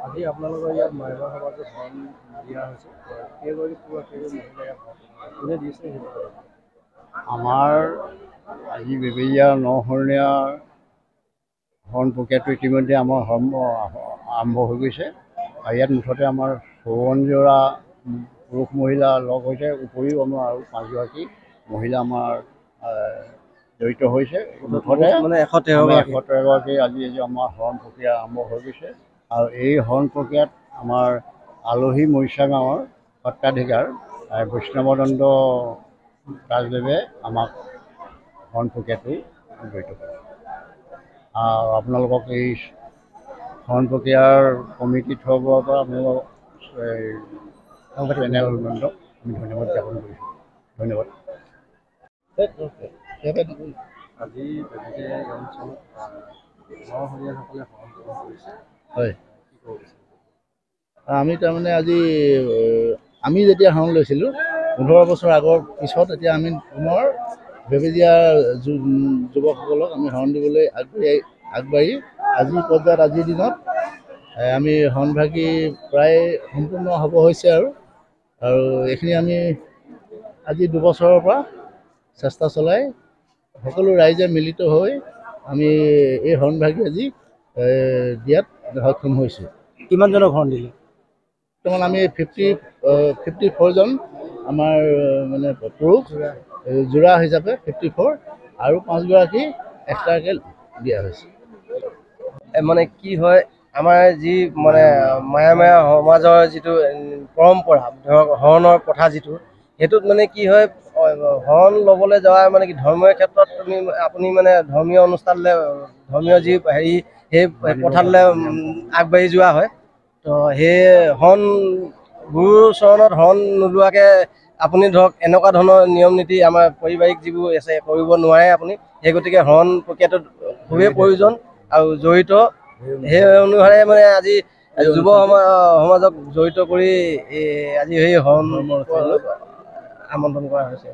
আজি আপোনালোকৰ ইয়াত মাইবা সমাজত ধন দিয়া হৈছে কেইগৰাকী মহিলা ইয়াত কোনে দিছে আমাৰ আজি বেবেজীয়া নশৰণীয়াৰ শৰণ প্ৰক্ৰিয়াটো ইতিমধ্যে আমাৰ আৰম্ভ হৈ গৈছে আৰু ইয়াত মুঠতে আমাৰ 54জোৰা পুৰুষ মহিলা লগ হৈছে উপৰিও আমাৰ আৰু 5গৰাকী মহিলা আমাৰ জড়িত হৈছে মুঠতে মানে 113গৰাকী আজি আমাৰ শৰণ প্ৰক্ৰিয়া আৰম্ভ হৈ গৈছে আৰু এই শৰণ প্ৰক্ৰিয়াত আমাৰ আলহী মৰিচা গাঁৱৰ সত্ৰাধিকাৰ বৈষ্ণৱদণ্ড ৰাজদেৱে আমাক শৰণ প্ৰক্ৰিয়াটো জড়িত কৰে আৰু আপোনালোকক এই শৰণ প্ৰক্ৰিয়াৰ কমিটিৰ ফালৰ পৰা আপোনালোকক চেনেল মেম্বাৰক আমি ধন্যবাদ জ্ঞাপন কৰিছোঁ ধন্যবাদ। আজি বেবেজীয়া অঞ্চলত নশৰীয়াসকলে শৰণ গ্ৰহণ কৰিছে হয় আমি তাৰমানে আজি আমি যেতিয়া শৰণ লৈছিলোঁ 15 বছৰ আগৰ পিছত এতিয়া আমি পুনৰ বেবেজীয়া যুৱকসকলক আমি শৰণ দিবলৈ আগবাঢ়ি আজিৰ পৰ্যায়ত আজিৰ দিনত আমি শৰণভাগী প্ৰায় সম্পূৰ্ণ হ'ব হৈছে আৰু এইখিনি আমি আজি 2 বছৰৰ পৰা চেষ্টা চলাই সকলো ৰাইজে মিলিত হৈ আমি এই শৰণভাগী আজি দিয়াত সক্ষম হৈছোঁ। কিমানজনক শৰণ দিলে? বৰ্তমান আমি 54জন আমাৰ মানে পুৰুষ যোৰা হিচাপে 54 আৰু 5গৰাকী এক্সট্ৰাকৈ দিয়া হৈছে। মানে কি হয় আমাৰ যি মানে মায়া সমাজৰ যিটো পৰম্পৰা ধৰক শৰণৰ কথা যিটো সেইটোত মানে কি হয় শৰণ ল'বলৈ যোৱা মানে কি ধৰ্মীয় ক্ষেত্ৰত আপুনি মানে ধৰ্মীয় অনুষ্ঠানলৈ ধৰ্মীয় যি হেৰি সেই প্ৰথালৈ আগবাঢ়ি যোৱা হয় তো সেই শৰণ গুৰুৰ চৰণত শৰণ নোলোৱাকৈ আপুনি ধৰক এনেকুৱা ধৰণৰ নিয়ম নীতি আমাৰ পাৰিবাৰিক যিবোৰ আছে কৰিব নোৱাৰে আপুনি সেই গতিকে শৰণ প্ৰক্ৰিয়াটো খুবেই প্ৰয়োজন আৰু জড়িত সেই অনুসাৰে মানে আজি যুৱ সমাজক জড়িত কৰি আজি সেই শৰণ আমন্ত্ৰণ কৰা হৈছে।